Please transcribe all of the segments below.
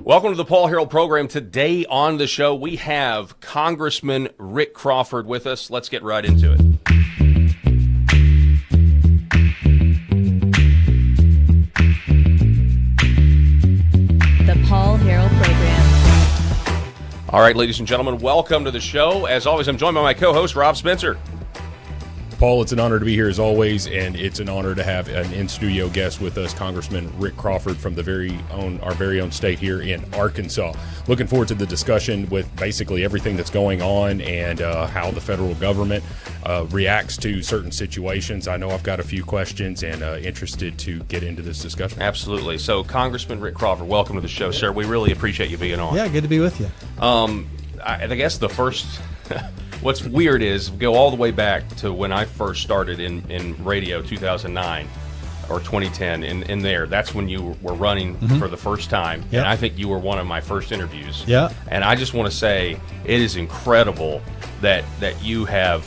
Welcome to the Paul Harrell program. Today on the show, we have Congressman Rick Crawford with us. Let's get right into it. The Paul Harrell program. All right, ladies and gentlemen, welcome to the show. As always, I'm joined by my co-host, Rob Spencer. Paul, it's an honor to be here as always, and it's an honor to have an in-studio guest with us, Congressman Rick Crawford from our very own state here in Arkansas. Looking forward to the discussion with basically everything that's going on and how the federal government reacts to certain situations. I know I've got a few questions and interested to get into this discussion. Absolutely. So, Congressman Rick Crawford, welcome to the show, sir. We really appreciate you being on. Yeah, good to be with you. I guess the first... What's weird is go all the way back to when I first started in radio, 2009 or 2010. In there, that's when you were running for the first time, Yep. and I think you were one of my first interviews. Yeah. And I just want to say it is incredible that you have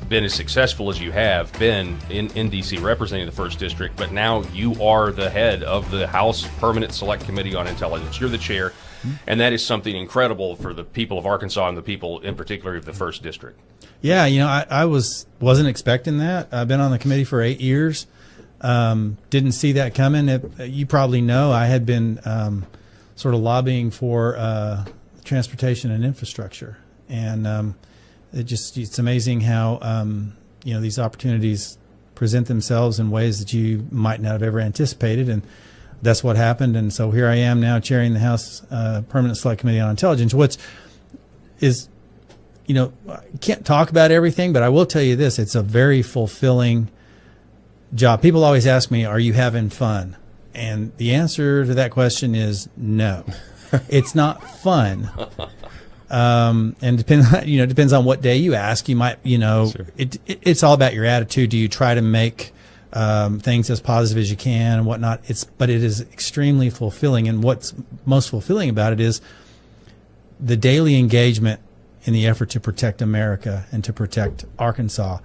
been as successful as you have been in D.C. representing the 1st District, but now you are the head of the House Permanent Select Committee on Intelligence. You're the chair. And that is something incredible for the people of Arkansas and the people in particular of the 1st District. Yeah, I wasn't expecting that. I've been on the committee for 8 years. Didn't see that coming. You probably know I had been sort of lobbying for transportation and infrastructure. And it's amazing how, these opportunities present themselves in ways that you might not have ever anticipated. And that's what happened, and so here I am now chairing the House Permanent Select Committee on Intelligence, which is, I can't talk about everything, but I will tell you this, it's a very fulfilling job. People always ask me, are you having fun? And the answer to that question is no. It's not fun. And depends on what day you ask. You might, Sure. It's all about your attitude. Do you try to make things as positive as you can and whatnot? But it is extremely fulfilling, and what's most fulfilling about it is the daily engagement in the effort to protect America and to protect Arkansas.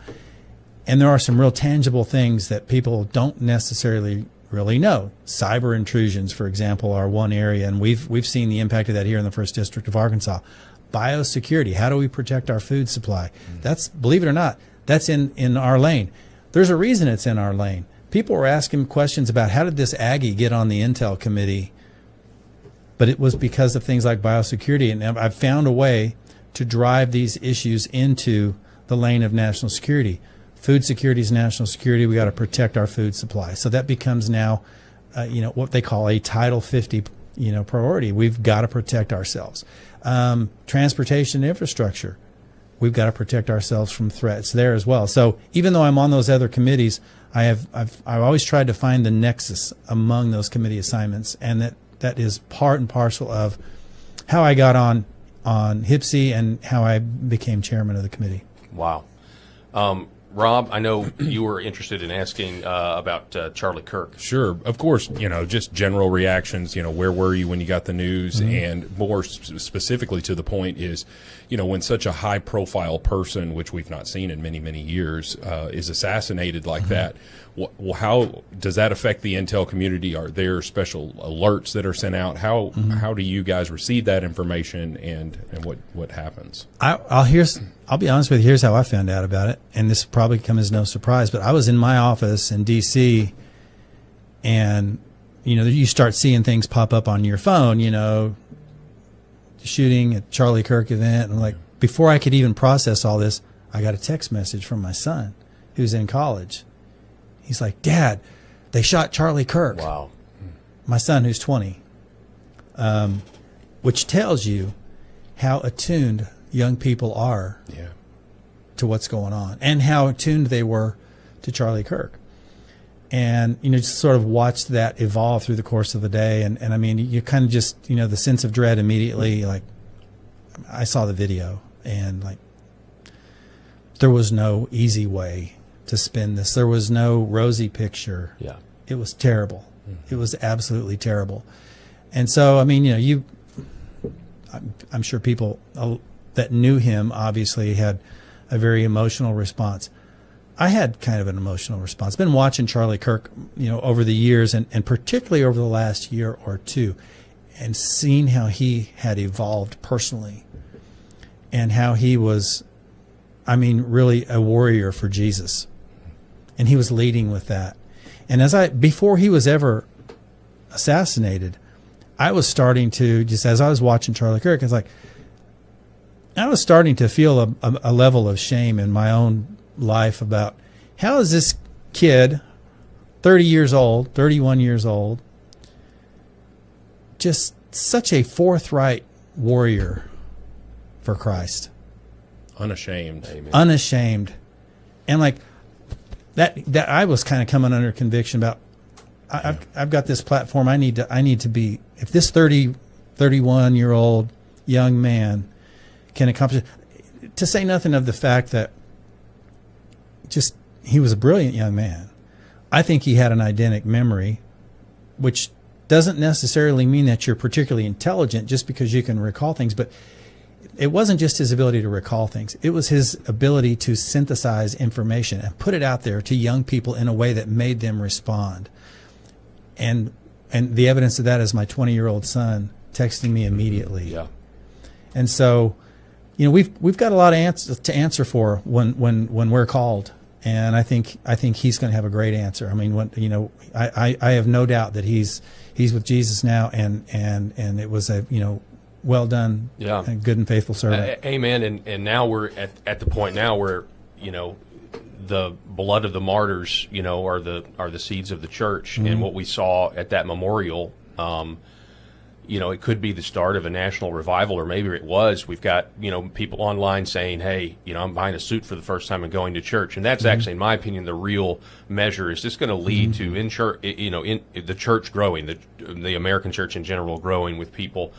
And there are some real tangible things that people don't necessarily really know. Cyber intrusions, for example, are one area, and we've seen the impact of that here in the 1st District of Arkansas. Biosecurity, how do we protect our food supply? That's, believe it or not, that's in our lane. There's a reason it's in our lane. People were asking questions about how did this Aggie get on the Intel Committee, but it was because of things like biosecurity. And I've found a way to drive these issues into the lane of national security. Food security is national security. We got to protect our food supply. So that becomes now, what they call a Title 50, priority. We've got to protect ourselves. Transportation infrastructure. We've got to protect ourselves from threats there as well. So even though I'm on those other committees, I've always tried to find the nexus among those committee assignments, and that is part and parcel of how I got on HPSI and how I became chairman of the committee. Wow. Rob, I know you were interested in asking about Charlie Kirk. Sure. Of course, just general reactions, where were you when you got the news? And more specifically to the point is, when such a high-profile person, which we've not seen in many, many years, is assassinated like that, well, how does that affect the intel community? Are there special alerts that are sent out? How do you guys receive that information, and what happens? I'll be honest with you. Here's how I found out about it, and this will probably come as no surprise. But I was in my office in D.C., and you start seeing things pop up on your phone. Shooting at Charlie Kirk event, and before I could even process all this, I got a text message from my son, who's in college. He's like, "Dad, they shot Charlie Kirk." Wow. My son, who's 20, which tells you how attuned young people are to what's going on, and how attuned they were to Charlie Kirk. And, just sort of watched that evolve through the course of the day. And I mean, you kind of just, the sense of dread immediately, I saw the video, and there was no easy way to spin this. There was no rosy picture. Yeah. It was terrible. It was absolutely terrible. And so, I mean, I'm sure people that knew him obviously had a very emotional response. I had kind of an emotional response. I've been watching Charlie Kirk, over the years, and particularly over the last year or two. and seeing how he had evolved personally and how he was, I mean, really a warrior for Jesus. And he was leading with that. And before he was ever assassinated, I was starting to, just as I was watching Charlie Kirk, I was starting to feel a level of shame in my own life about how is this kid, 30 years old, 31 years old, just such a forthright warrior for Christ. Unashamed. Amen. Unashamed. And like that I was kind of coming under conviction about, I've got this platform. I need to be, if this 31-year-old young man can accomplish, to say nothing of the fact that just he was a brilliant young man. I think he had an eidetic memory, which doesn't necessarily mean that you're particularly intelligent just because you can recall things, but it wasn't just his ability to recall things. It was his ability to synthesize information and put it out there to young people in a way that made them respond. And the evidence of that is my 20-year-old son texting me immediately. Yeah. And so, we've got a lot of to answer for when we're called, and I think he's going to have a great answer. I mean, I have no doubt that he's with Jesus now, and it was a well done, and good and faithful servant. Amen. And now we're at the point now where the blood of the martyrs, are the seeds of the church, and what we saw at that memorial. It could be the start of a national revival, or maybe it was. We've got, people online saying, hey, I'm buying a suit for the first time and going to church. And that's actually, in my opinion, the real measure. Is this going to lead to in the church growing, the American church in general growing with people,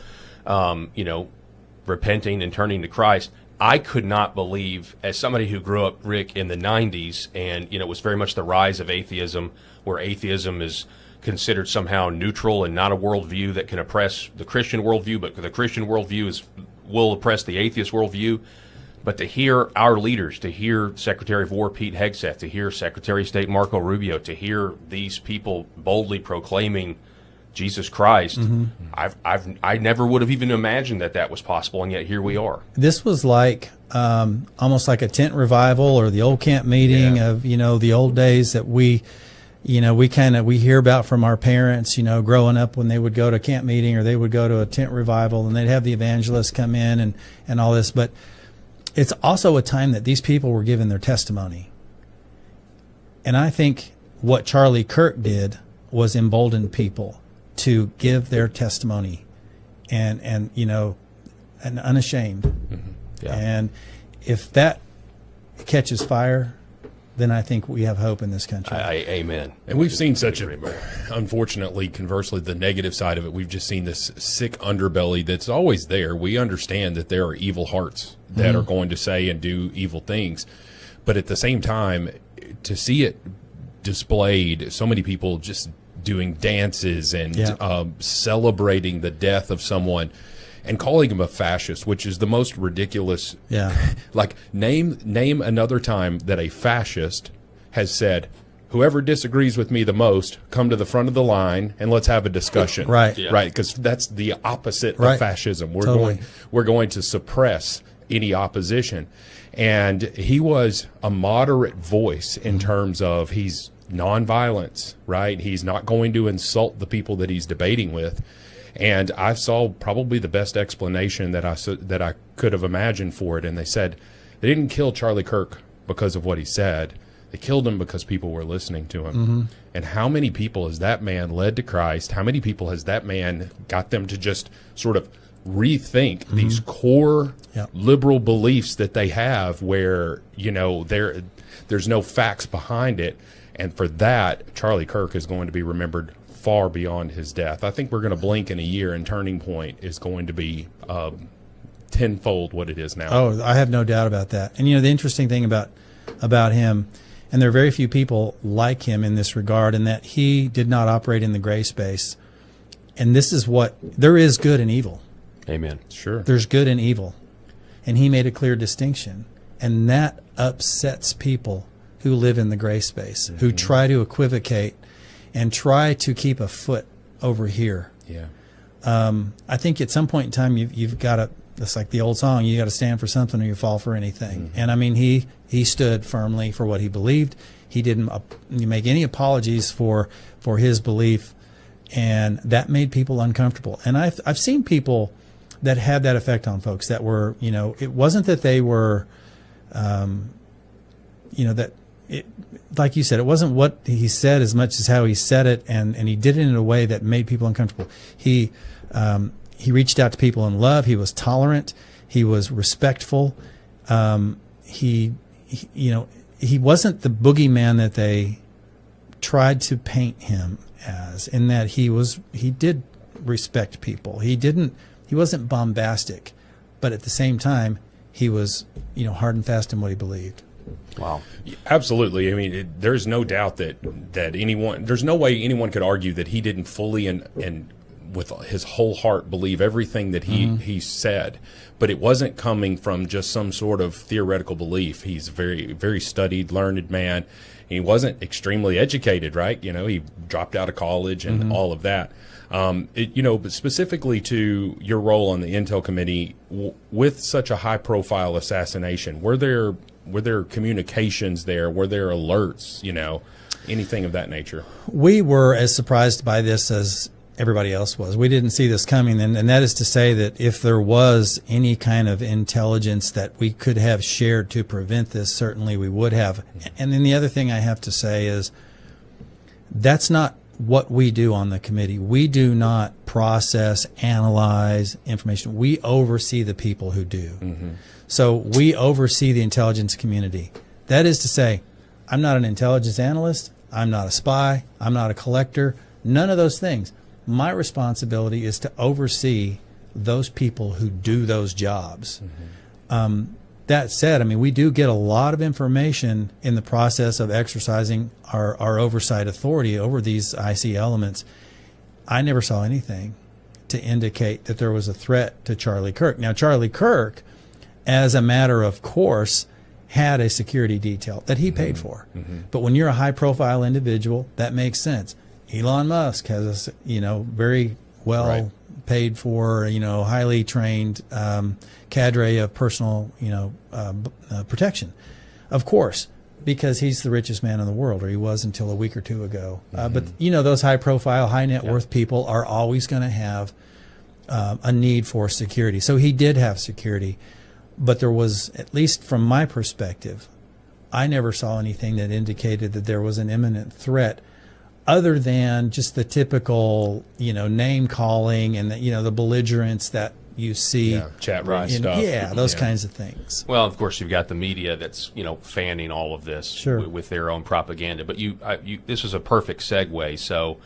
repenting and turning to Christ? I could not believe, as somebody who grew up, Rick, in the 90s, and, it was very much the rise of atheism, where atheism is considered somehow neutral and not a worldview that can oppress the Christian worldview, but the Christian worldview will oppress the atheist worldview. But to hear our leaders, to hear Secretary of War Pete Hegseth, to hear Secretary of State Marco Rubio, to hear these people boldly proclaiming Jesus Christ, I never would have even imagined that was possible, and yet here we are. This was like almost like a tent revival or the old camp meeting of the old days that we hear about from our parents, growing up when they would go to camp meeting or they would go to a tent revival and they'd have the evangelists come in and all this. But it's also a time that these people were giving their testimony. And I think what Charlie Kirk did was embolden people to give their testimony and unashamed. Mm-hmm. Yeah. And if that catches fire, then I think we have hope in this country. Amen. And we've seen unfortunately, conversely, the negative side of it. We've just seen this sick underbelly that's always there. We understand that there are evil hearts that are going to say and do evil things. But at the same time, to see it displayed, so many people just doing dances and celebrating the death of someone and calling him a fascist, which is the most ridiculous. Yeah. Like, name another time that a fascist has said, whoever disagrees with me the most, come to the front of the line and let's have a discussion. Right. Yeah. Right. Because that's the opposite of fascism. Totally. We're going to suppress any opposition. And he was a moderate voice in terms of he's nonviolence, right? He's not going to insult the people that he's debating with. And I saw probably the best explanation that I could have imagined for it. And they said they didn't kill Charlie Kirk because of what he said. They killed him because people were listening to him. Mm-hmm. And how many people has that man led to Christ? How many people has that man got them to just sort of rethink these core liberal beliefs that they have where, there's no facts behind it. And for that, Charlie Kirk is going to be remembered far beyond his death. I think we're going to blink in a year, and Turning Point is going to be tenfold what it is now. Oh, I have no doubt about that. And the interesting thing about him, and there are very few people like him in this regard, in that he did not operate in the gray space. And this is there is good and evil. Amen. Sure. There's good and evil. And he made a clear distinction. And that upsets people who live in the gray space, who try to equivocate and try to keep a foot over here. Yeah. I think at some point in time you've got to. It's like the old song: you got to stand for something or you fall for anything. And I mean, he stood firmly for what he believed. He didn't make any apologies for his belief, and that made people uncomfortable. And I've seen people that had that effect on folks that were, it wasn't that they were, that it, like you said, it wasn't what he said as much as how he said it, and he did it in a way that made people uncomfortable. He reached out to people in love. He was tolerant. He was respectful. He wasn't the boogeyman that they tried to paint him as, in that he did respect people. He wasn't bombastic, but at the same time, he was, hard and fast in what he believed. Wow. Absolutely. I mean, there's no doubt that there's no way anyone could argue that he didn't fully and with his whole heart believe everything that he said, but it wasn't coming from just some sort of theoretical belief. He's a very, very studied, learned man. He wasn't extremely educated, right? He dropped out of college and all of that. But specifically to your role on the Intel Committee, with such a high-profile assassination, were there communications there? Were there alerts? Anything of that nature? We were as surprised by this as everybody else was. We didn't see this coming, and that is to say that if there was any kind of intelligence that we could have shared to prevent this, certainly we would have. And then the other thing I have to say is that's not what we do on the committee. We do not process, analyze information. We oversee the people who do. So we oversee the intelligence community. That is to say, I'm not an intelligence analyst. I'm not a spy. I'm not a collector. None of those things. My responsibility is to oversee those people who do those jobs. That said, I mean, we do get a lot of information in the process of exercising our oversight authority over these IC elements. I never saw anything to indicate that there was a threat to Charlie Kirk. Now, Charlie Kirk, as a matter of course, had a security detail that he paid for. But when you're a high-profile individual, that makes sense. Elon Musk has a very well paid for, highly trained cadre of personal, protection. Of course, because he's the richest man in the world, or he was until a week or two ago. But those high-profile, high-net-worth people are always going to have a need for security. So he did have security, but there was, at least from my perspective, I never saw anything that indicated that there was an imminent threat, other than just the typical, name calling and the belligerence that you see, chat room stuff, those kinds of things. Well, of course, you've got the media that's fanning all of this with their own propaganda. But this is a perfect segue. So,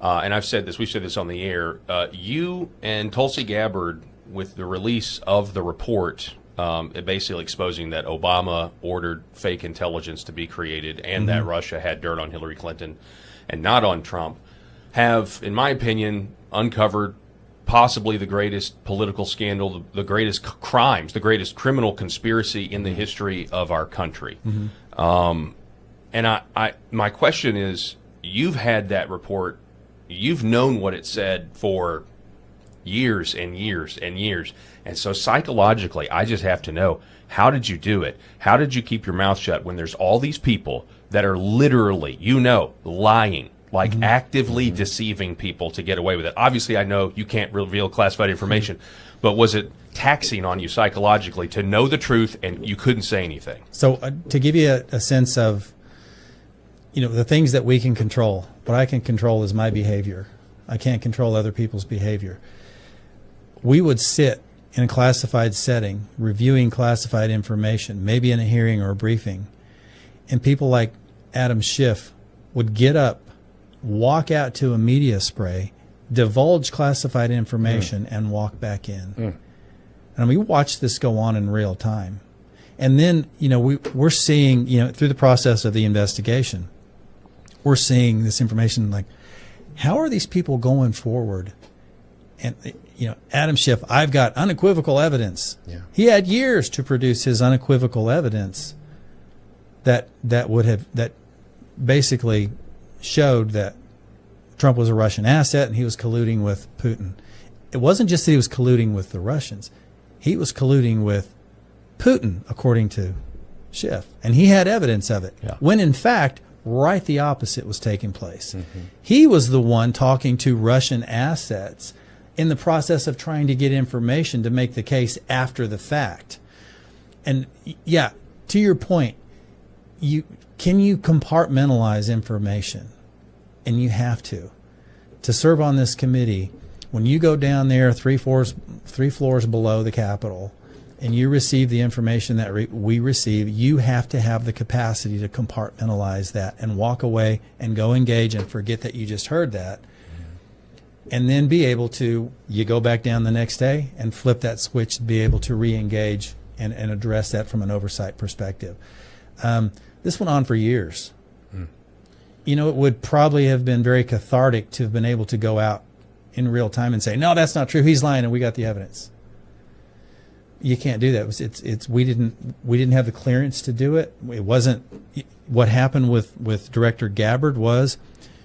and I've said this, we've said this on the air. You and Tulsi Gabbard, with the release of the report, basically exposing that Obama ordered fake intelligence to be created and that Russia had dirt on Hillary Clinton and not on Trump, have, in my opinion, uncovered possibly the greatest political scandal, the greatest crimes, the greatest criminal conspiracy in the history of our country. And my question is, you've had that report, you've known what it said for years and years and years, and so psychologically, I just have to know, how did you do it? How did you keep your mouth shut when there's all these people that are literally, lying, like actively deceiving people to get away with it? Obviously, I know you can't reveal classified information, but was it taxing on you psychologically to know the truth and you couldn't say anything? So to give you a sense of, the things that we can control, what I can control is my behavior. I can't control other people's behavior. We would sit in a classified setting, reviewing classified information, maybe in a hearing or a briefing, and people like Adam Schiff would get up, walk out to a media spray, divulge classified information, and walk back in. And we watched this go on in real time. And then, we're seeing, through the process of the investigation, we're seeing this information like, how are these people going forward? And, Adam Schiff, I've got unequivocal evidence. He had years to produce his unequivocal evidence that basically showed that Trump was a Russian asset and he was colluding with Putin. it wasn't just that he was colluding with the Russians. He was colluding with Putin, according to Schiff. And he had evidence of it. Yeah. When, in fact, right the opposite was taking place. He was the one talking to Russian assets in the process of trying to get information to make the case after the fact. And, yeah, to your point, can you compartmentalize information? And you have to. To serve on this committee, when you go down there three floors below the Capitol and you receive the information that we receive, you have to have the capacity to compartmentalize that and walk away and go engage and forget that you just heard that. And then be able to, you go back down the next day and flip that switch to be able to re-engage and address that from an oversight perspective. This went on for years. You know, it would probably have been very cathartic to have been able to go out in real time and say, no, that's not true. He's lying, and we got the evidence. You can't do that. We didn't have the clearance to do it. It wasn't what happened with Director Gabbard was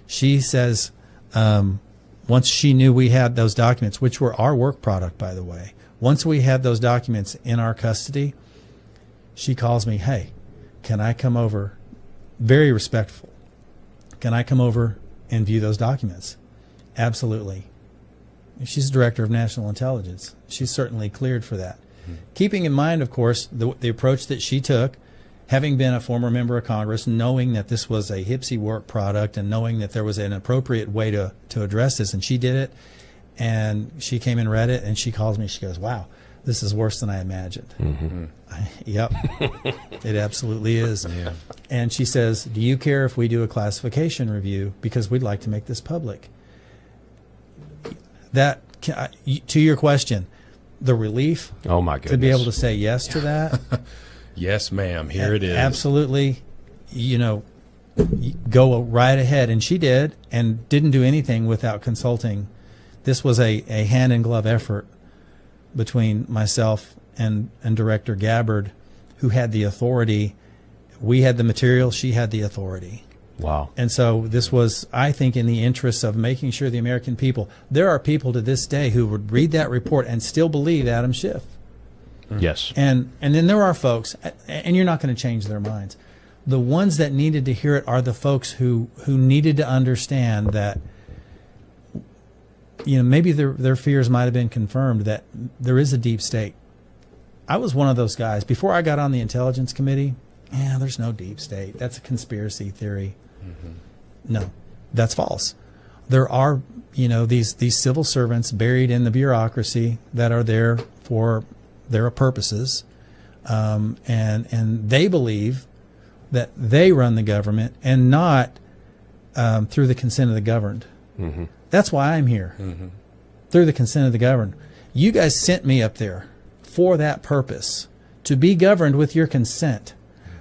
she says once she knew we had those documents, which were our work product, by the way, once we had those documents in our custody, she calls me, hey, can I come over? Very respectful. Can I come over and view those documents? Absolutely. She's Director of National Intelligence. She's certainly cleared for that. Keeping in mind, of course, the approach that she took, having been a former member of Congress, knowing that this was a HPSI work product and knowing that there was an appropriate way to address this, and she did it, and she came and read it, and she calls me, she goes, wow, this is worse than I imagined. Yep, it absolutely is. Yeah. And she says, do you care if we do a classification review because we'd like to make this public? That, to your question, the relief Oh, my goodness. to be able to say yes to that. Yes, ma'am. Here it is. Absolutely, go right ahead. And she did, and didn't do anything without consulting. This was a hand-in-glove effort between myself and Director Gabbard, who had the authority. We had the material, she had the authority. Wow. And so this was, I think, in the interests of making sure the American people, there are people to this day who would read that report and still believe Adam Schiff. Yes. And then there are folks, and you're not going to change their minds. The ones that needed to hear it are the folks who needed to understand that, maybe their fears might have been confirmed, that there is a deep state. I was one of those guys. Before I got on the Intelligence Committee, there's no deep state. That's a conspiracy theory. No, that's false. There are, these civil servants buried in the bureaucracy that are there for their purposes, and they believe that they run the government and not through the consent of the governed. That's why I'm here, through the consent of the governed. You guys sent me up there for that purpose, to be governed with your consent,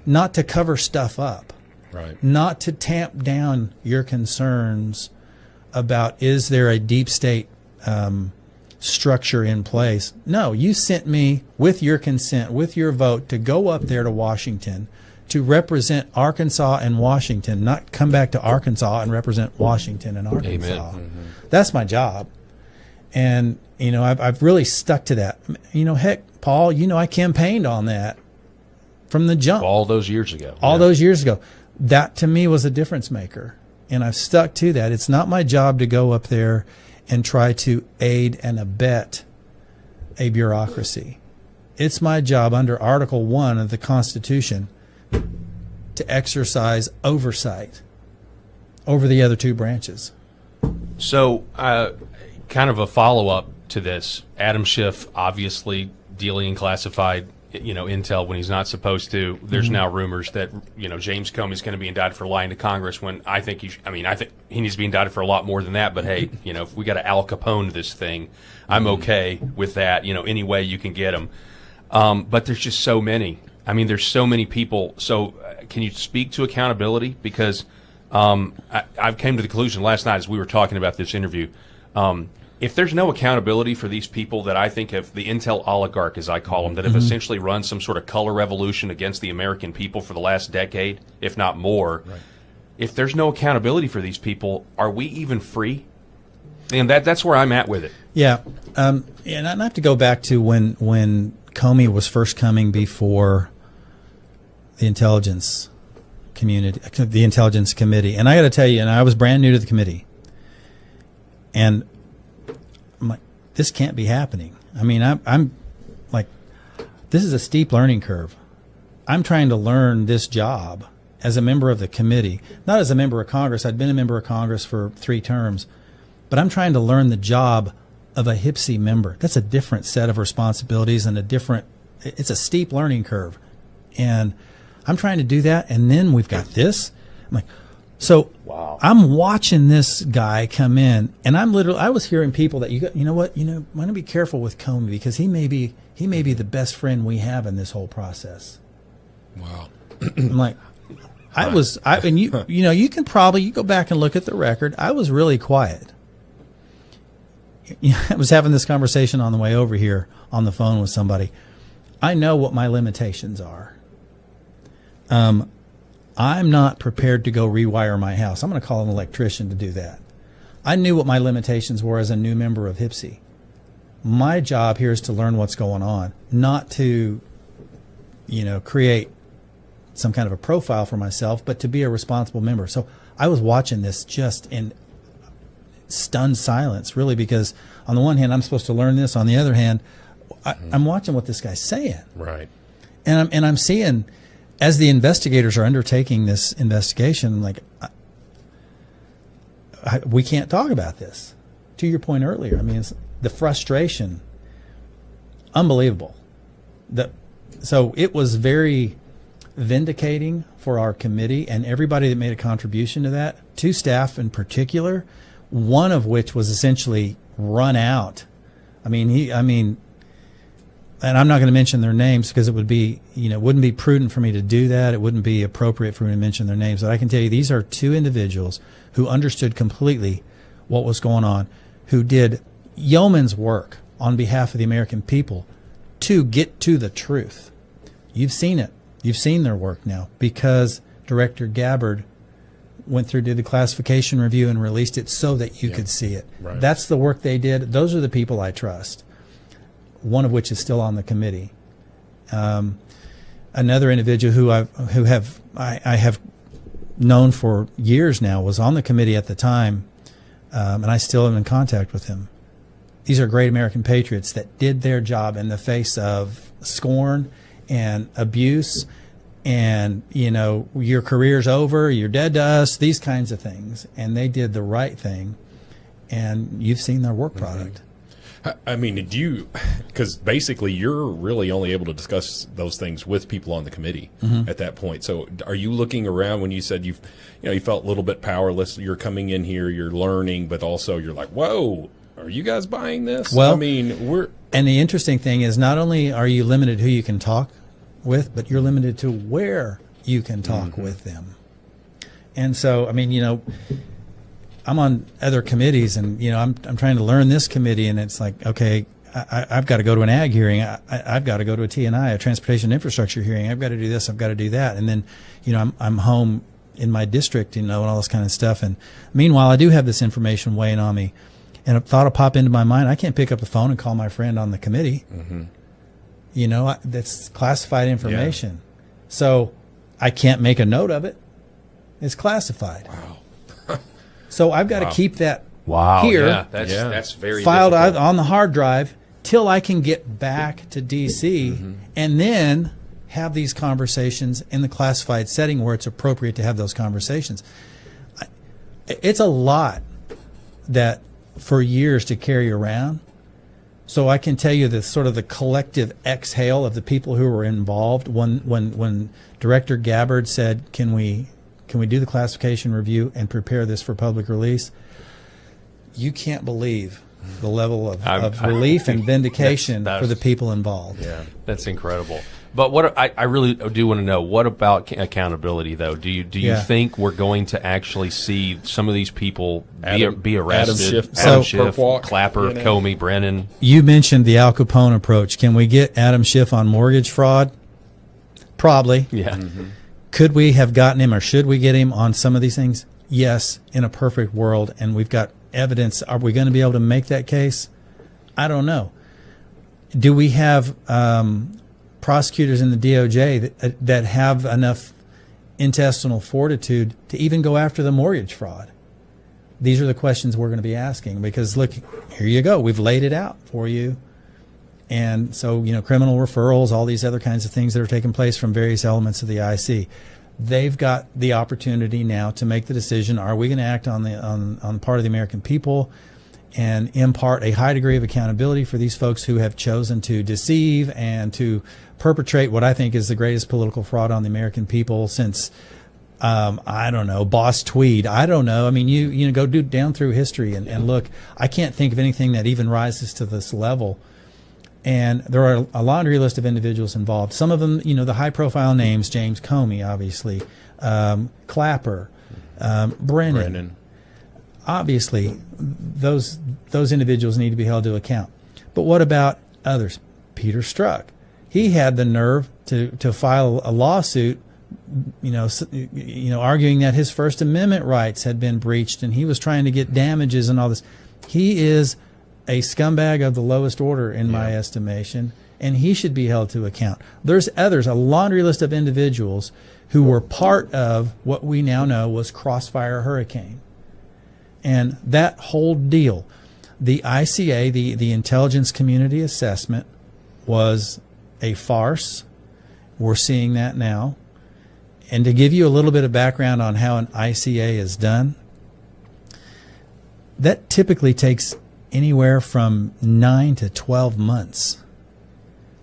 not to cover stuff up, Right. not to tamp down your concerns about is there a deep state structure in place. No, you sent me with your consent, with your vote, to go up there to Washington to represent Arkansas and Washington, not come back to Arkansas and represent Washington and Arkansas. That's my job. And, I've really stuck to that. Heck, Paul, I campaigned on that from the jump. All those years ago. Those years ago. That, to me, was a difference maker. And I've stuck to that. It's not my job to go up there and try to aid and abet a bureaucracy. It's my job under Article 1 of the Constitution to exercise oversight over the other two branches. So, kind of a follow-up to this, Adam Schiff obviously dealing in classified, intel when he's not supposed to. There's now rumors that, James Comey's going to be indicted for lying to Congress when I think I think he needs to be indicted for a lot more than that. But hey, if we got to Al Capone this thing, I'm okay with that, any way you can get him. But there's just so many. There's so many people. So can you speak to accountability? Because I came to the conclusion last night as we were talking about this interview, if there's no accountability for these people that I think have the intel oligarch, as I call them, that have essentially run some sort of color revolution against the American people for the last decade, if not more, if there's no accountability for these people, are we even free? And that's where I'm at with it. Yeah. And I have to go back to when Comey was first coming before the intelligence community, the intelligence committee. And I got to tell you, and I was brand new to the committee. And I'm like, this can't be happening. I mean, I'm like, this is a steep learning curve. I'm trying to learn this job as a member of the committee, not as a member of Congress. I'd been a member of Congress for 3 terms, but I'm trying to learn the job of a HPSI member. That's a different set of responsibilities and it's a steep learning curve. And I'm trying to do that. And then we've got this. I'm like, so wow. I'm watching this guy come in, and I was hearing people that want to be careful with Comey because he may be the best friend we have in this whole process. Wow. I'm like, you can probably go back and look at the record. I was really quiet. I was having this conversation on the way over here on the phone with somebody. I know what my limitations are. I'm not prepared to go rewire my house. I'm going to call an electrician to do that. I knew what my limitations were as a new member of HPSI. My job here is to learn what's going on, not to, create some kind of a profile for myself, but to be a responsible member. So I was watching this just in stunned silence, really, because on the one hand, I'm supposed to learn this. On the other hand, I'm watching what this guy's saying. Right. And I'm seeing, as the investigators are undertaking this investigation, like, we can't talk about this. To your point earlier, I mean, it's the frustration, unbelievable. So it was very vindicating for our committee and everybody that made a contribution to that, 2 staff in particular, one of which was essentially run out. And I'm not going to mention their names because it would be, wouldn't be prudent for me to do that. It wouldn't be appropriate for me to mention their names. But I can tell you these are 2 individuals who understood completely what was going on, who did yeoman's work on behalf of the American people to get to the truth. You've seen it. You've seen their work now because Director Gabbard went through, did the classification review and released it so that you could see it. Right. That's the work they did. Those are the people I trust, one of which is still on the committee. Another individual who I have known for years now was on the committee at the time, and I still am in contact with him. These are great American patriots that did their job in the face of scorn and abuse and, your career's over, you're dead to us, these kinds of things. And they did the right thing, and you've seen their work product. I mean, because basically you're really only able to discuss those things with people on the committee at that point. So are you looking around when you said you felt a little bit powerless, you're coming in here, you're learning, but also you're like, whoa, are you guys buying this? Well, and the interesting thing is not only are you limited who you can talk with, but you're limited to where you can talk with them. And so, I'm on other committees, and I'm trying to learn this committee, and it's like, okay, I've got to go to an ag hearing, I've got to go to a T&I, a transportation infrastructure hearing, I've got to do this, I've got to do that, and then I'm home in my district, and all this kind of stuff. And meanwhile, I do have this information weighing on me, and a thought will pop into my mind. I can't pick up the phone and call my friend on the committee. That's classified information, so I can't make a note of it. It's classified. Wow. So I've got to keep that here. Yeah, that's very filed difficult. out on the hard drive till I can get back to D.C. And then have these conversations in the classified setting where it's appropriate to have those conversations. It's a lot that for years to carry around. So I can tell you the sort of the collective exhale of the people who were involved when Director Gabbard said, "Can we do the classification review and prepare this for public release?" You can't believe the level of relief and vindication for the people involved. Yeah, that's incredible. But what I really do want to know, what about accountability, though? Do you think we're going to actually see some of these people be arrested? Adam Schiff, Clapper, Comey, Brennan. You mentioned the Al Capone approach. Can we get Adam Schiff on mortgage fraud? Probably. Yeah. Could we have gotten him, or should we get him on some of these things? Yes, in a perfect world, and we've got evidence. Are we going to be able to make that case? I don't know. Do we have prosecutors in the DOJ that have enough intestinal fortitude to even go after the mortgage fraud? These are the questions we're going to be asking, because look, here you go. We've laid it out for you. And so, criminal referrals, all these other kinds of things that are taking place from various elements of the IC. They've got the opportunity now to make the decision: are we going to act on the part of the American people and impart a high degree of accountability for these folks who have chosen to deceive and to perpetrate what I think is the greatest political fraud on the American people since, I don't know, Boss Tweed. I don't know. I mean, you go down through history and look. I can't think of anything that even rises to this level. And there are a laundry list of individuals involved. Some of them, the high-profile names: James Comey, obviously, Clapper, Brennan. Obviously, those individuals need to be held to account. But what about others? Peter Strzok. He had the nerve to file a lawsuit, arguing that his First Amendment rights had been breached, and he was trying to get damages and all this. He is a scumbag of the lowest order in my estimation, and he should be held to account. There's others, a laundry list of individuals who were part of what we now know was Crossfire Hurricane. And that whole deal, the ICA, the Intelligence Community Assessment, was a farce. We're seeing that now. And to give you a little bit of background on how an ICA is done, that typically takes anywhere from 9 to 12 months.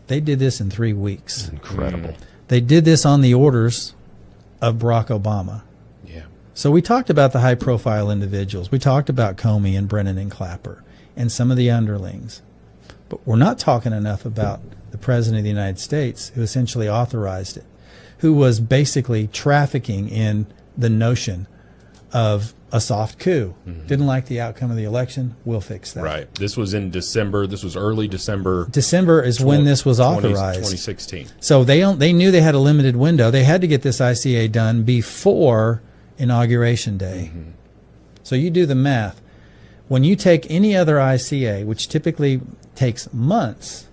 They did this in 3 weeks. Incredible. They did this on the orders of Barack Obama. Yeah. So we talked about the high-profile individuals. We talked about Comey and Brennan and Clapper and some of the underlings. But we're not talking enough about the President of the United States, who essentially authorized it, who was basically trafficking in the notion of a soft coup. Didn't like the outcome of the election. We'll fix that. Right. This was in December. This was early December. December is when this was authorized. 2016. So they knew they had a limited window. They had to get this ICA done before Inauguration Day. So you do the math. When you take any other ICA, which typically takes months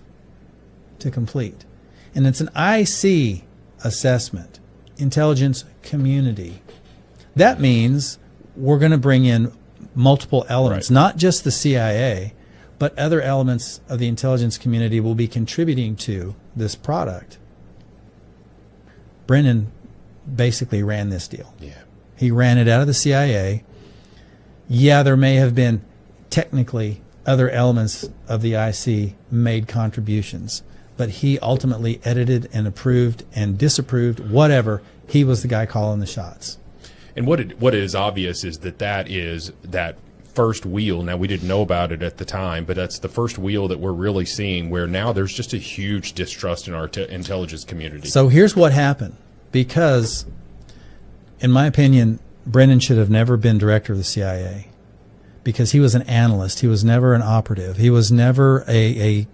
to complete, and it's an IC assessment, intelligence community, that means we're going to bring in multiple elements, not just the CIA, but other elements of the intelligence community will be contributing to this product. Brennan basically ran this deal. Yeah. He ran it out of the CIA. Yeah, there may have been technically other elements of the IC made contributions, but he ultimately edited and approved and disapproved, whatever. He was the guy calling the shots. And what is obvious is that is that first wheel. Now, we didn't know about it at the time, but that's the first wheel that we're really seeing, where now there's just a huge distrust in our intelligence community. So here's what happened. Because, in my opinion, Brennan should have never been director of the CIA, because he was an analyst. He was never an operative. He was never an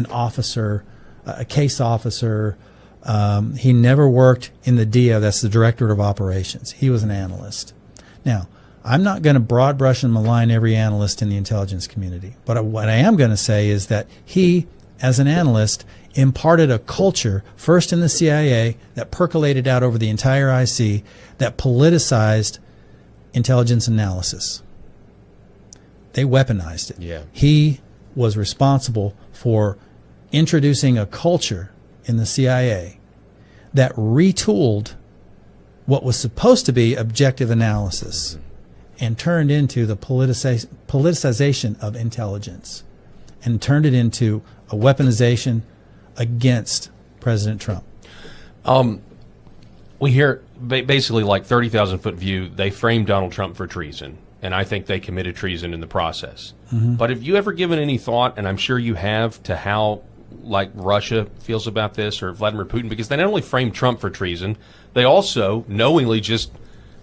officer, a case officer. He never worked in the DO, that's the Directorate of Operations. He was an analyst. Now, I'm not going to broad brush and malign every analyst in the intelligence community, but what I am going to say is that he, as an analyst, imparted a culture, first in the CIA, that percolated out over the entire IC, that politicized intelligence analysis. They weaponized it. Yeah. He was responsible for introducing a culture in the CIA that retooled what was supposed to be objective analysis and turned into the politicization of intelligence and turned it into a weaponization against President Trump. We hear basically like 30,000-foot view, they framed Donald Trump for treason, and I think they committed treason in the process. But have you ever given any thought, and I'm sure you have, to how like Russia feels about this, or Vladimir Putin? Because they not only framed Trump for treason, they also knowingly just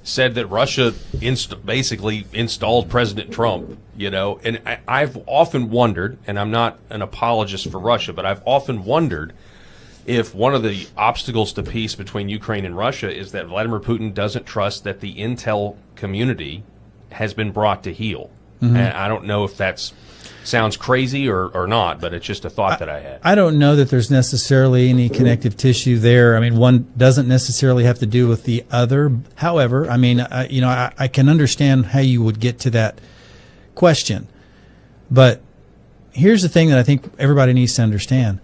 said that Russia basically installed President Trump, And I've often wondered, and I'm not an apologist for Russia, but I've often wondered if one of the obstacles to peace between Ukraine and Russia is that Vladimir Putin doesn't trust that the intel community has been brought to heel. And I don't know if that's sounds crazy or not, but it's just a thought that I had. I don't know that there's necessarily any connective tissue there. I mean, one doesn't necessarily have to do with the other. However, I mean, I can understand how you would get to that question. But here's the thing that I think everybody needs to understand.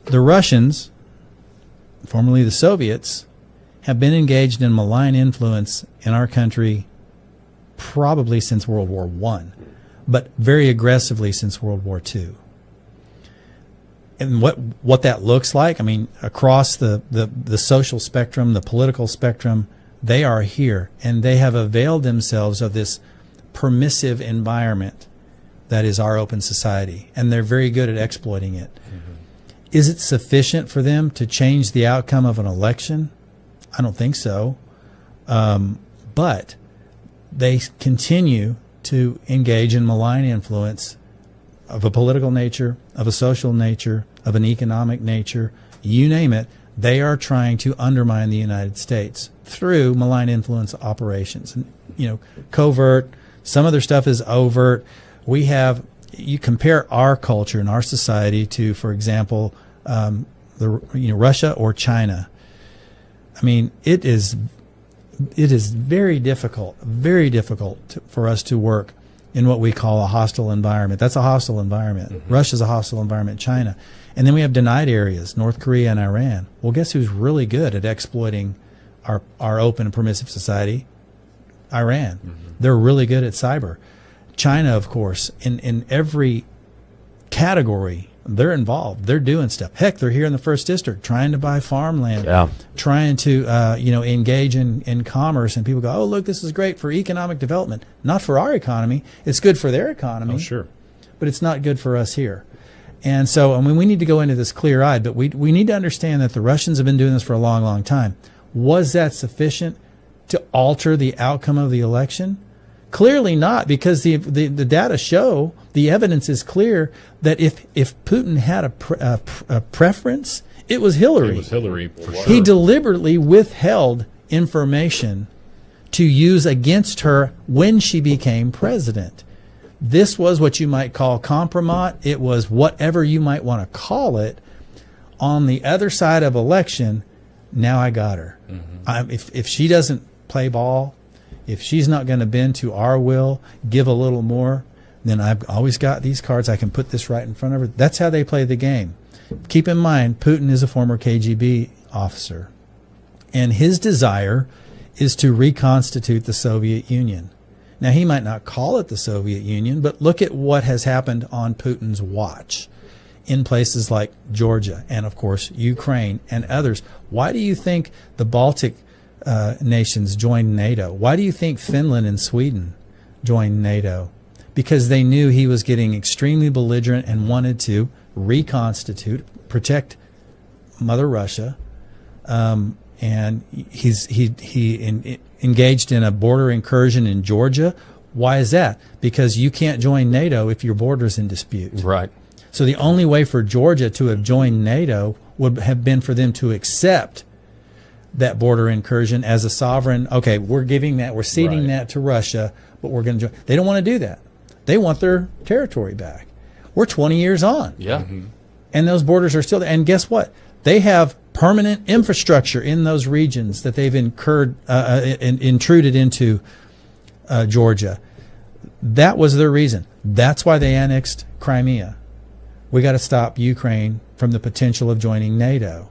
The Russians, formerly the Soviets, have been engaged in malign influence in our country probably since World War I, but very aggressively since World War II. And what that looks like, I mean, across the social spectrum, the political spectrum, they are here, and they have availed themselves of this permissive environment that is our open society, and they're very good at exploiting it. Is it sufficient for them to change the outcome of an election? I don't think so. But they continue to engage in malign influence of a political nature, of a social nature, of an economic nature, you name it. They are trying to undermine the United States through malign influence operations. And, covert, some of their stuff is overt. You compare our culture and our society to, for example, Russia or China. I mean, it is very difficult for us to work in what we call a hostile environment. That's a hostile environment. Mm-hmm. Russia's a hostile environment, China. And then we have denied areas, North Korea and Iran. Well, guess who's really good at exploiting our open and permissive society? Iran. Mm-hmm. They're really good at cyber. China, of course, in every category, they're involved. They're doing stuff. Heck, they're here in the 1st District trying to buy farmland, trying to engage in commerce. And people go, oh, look, this is great for economic development. Not for our economy. It's good for their economy. Oh, sure. But it's not good for us here. And so, I mean, we need to go into this clear-eyed, but we need to understand that the Russians have been doing this for a long, long time. Was that sufficient to alter the outcome of the election? Clearly not, because the data show, the evidence is clear that if Putin had a preference, it was Hillary. It was Hillary, for sure. He deliberately withheld information to use against her when she became president. This was what you might call compromise. It was whatever you might want to call it. On the other side of election, now I got her. Mm-hmm. If she doesn't play ball, if she's not going to bend to our will, give a little more, then I've always got these cards. I can put this right in front of her. That's how they play the game. Keep in mind, Putin is a former KGB officer, and his desire is to reconstitute the Soviet Union. Now, he might not call it the Soviet Union, but look at what has happened on Putin's watch in places like Georgia and, of course, Ukraine and others. Why do you think the Baltic nations joined NATO? Why do you think Finland and Sweden joined NATO? Because they knew he was getting extremely belligerent and wanted to reconstitute, protect Mother Russia, and he engaged in a border incursion in Georgia. Why is that? Because you can't join NATO if your border's in dispute. Right. So the only way for Georgia to have joined NATO would have been for them to accept that border incursion as a sovereign. Okay, we're ceding that to Russia, but we're going to join. They don't want to do that. They want their territory back. We're 20 years on. Yeah. Mm-hmm. And those borders are still there. And guess what? They have permanent infrastructure in those regions that they've intruded into Georgia. That was their reason. That's why they annexed Crimea. We got to stop Ukraine from the potential of joining NATO.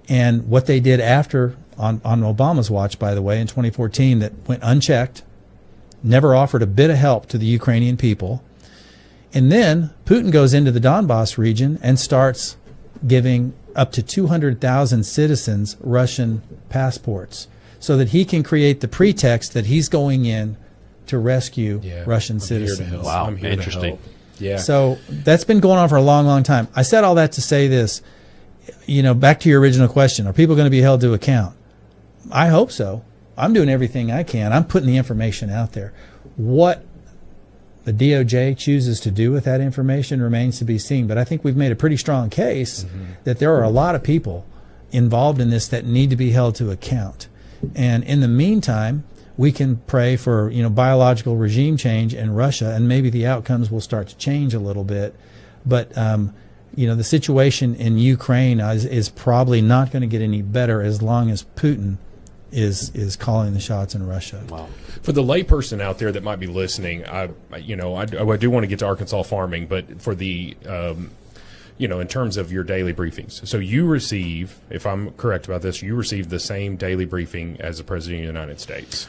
And what they did after, on Obama's watch, by the way, in 2014, that went unchecked, never offered a bit of help to the Ukrainian people. And then Putin goes into the Donbass region and starts giving up to 200,000 citizens Russian passports so that he can create the pretext that he's going in to rescue Russian citizens. Wow, I'm here interesting. to help. Yeah. So that's been going on for a long, long time. I said all that to say this. Back to your original question, are people going to be held to account? I hope so. I'm doing everything I can. I'm putting the information out there. What the DOJ chooses to do with that information remains to be seen. But I think we've made a pretty strong case that there are a lot of people involved in this that need to be held to account. And in the meantime, we can pray for, biological regime change in Russia, and maybe the outcomes will start to change a little bit. But, the situation in Ukraine is probably not going to get any better as long as Putin is calling the shots in Russia. Wow. For the layperson out there that might be listening, I do want to get to Arkansas farming, but for the, in terms of your daily briefings. So you receive, if I'm correct about this, you receive the same daily briefing as the President of the United States.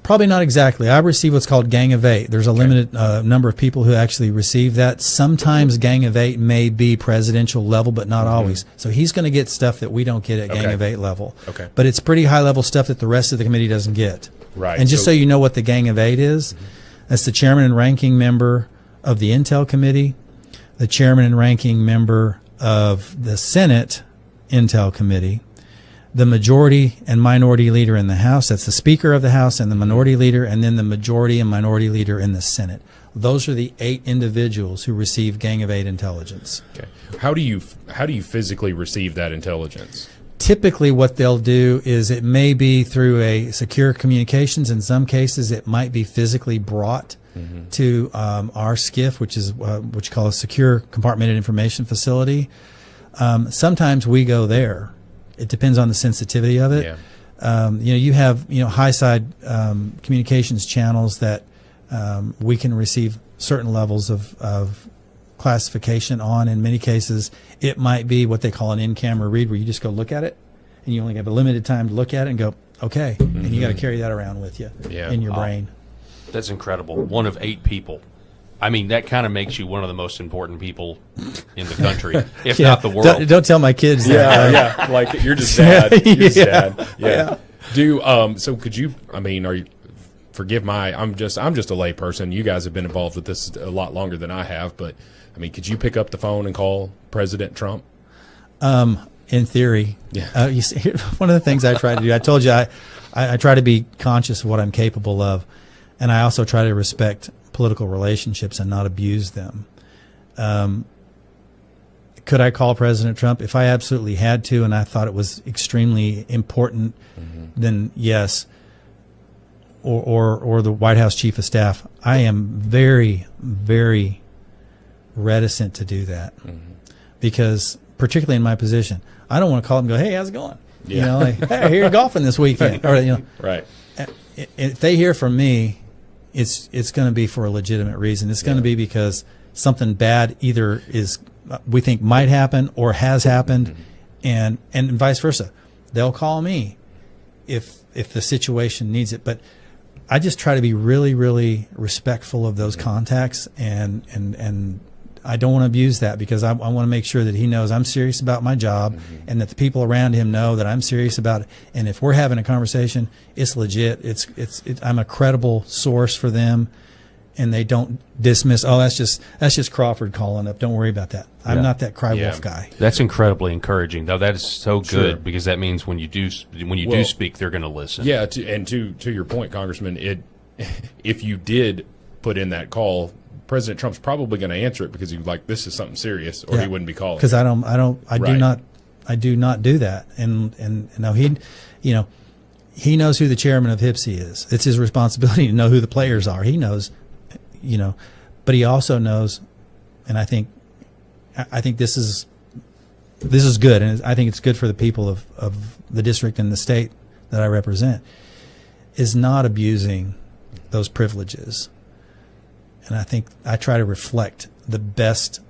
Probably not exactly. I receive what's called Gang of Eight. There's a limited number of people who actually receive that. Sometimes Gang of Eight may be presidential level, but not always. So he's going to get stuff that we don't get at Gang of Eight level. Okay. But it's pretty high level stuff that the rest of the committee doesn't get. Right. And just so you know what the Gang of Eight is, that's the chairman and ranking member of the Intel Committee, the chairman and ranking member of the Senate Intel Committee, the majority and minority leader in the House, that's the Speaker of the House and the minority leader, and then the majority and minority leader in the Senate. Those are the 8 individuals who receive Gang of 8 intelligence. Okay. How do you physically receive that intelligence? Typically what they'll do is it may be through a secure communications. In some cases it might be physically brought to our SCIF, which is what you call a secure compartmented information facility. Sometimes we go there. It depends on the sensitivity of it. Yeah. You have high side communications channels that we can receive certain levels of classification on. In many cases, it might be what they call an in-camera read, where you just go look at it, and you only have a limited time to look at it and go, okay, and you got to carry that around with you in your brain. That's incredible. One of 8 people. I mean, that kind of makes you one of the most important people in the country, if not the world. Don't tell my kids that. Yeah. Like you're just dad. You're just dad. Yeah. So could you? I mean, are you? Forgive my. I'm just a lay person. You guys have been involved with this a lot longer than I have, but I mean, could you pick up the phone and call President Trump? In theory, Yeah. you see, one of the things I try to do. I told you I try to be conscious of what I'm capable of, and I also try to respect political relationships and not abuse them. Could I call President Trump? If I absolutely had to and I thought it was extremely important, then yes. Or the White House Chief of Staff. I am very, very reticent to do that because, particularly in my position, I don't want to call him and go, hey, how's it going? Yeah. Like, hey, I hear you're golfing this weekend. Or, Right. If they hear from me, it's going to be for a legitimate reason. It's going to be because something bad either is we think might happen or has happened, and vice versa. They'll call me if the situation needs it. But I just try to be really, really respectful of those contacts, and I don't want to abuse that because I want to make sure that he knows I'm serious about my job and that the people around him know that I'm serious about it. And if we're having a conversation, it's legit. I'm a credible source for them, and they don't dismiss. Oh, that's just Crawford calling up. Don't worry about that. I'm not that cry wolf guy. That's incredibly encouraging, though. That is so good Sure. because that means when you do speak, they're going to listen. Yeah. To your point, Congressman, if you did put in that call, President Trump's probably going to answer it because he's like, this is something serious, or he wouldn't be calling. Because I do not do that. And no, he knows who the chairman of HIPSI is. It's his responsibility to know who the players are. He knows, but he also knows, and I think this is good, and I think it's good for the people of the district and the state that I represent, is not abusing those privileges. And I think I try to reflect the best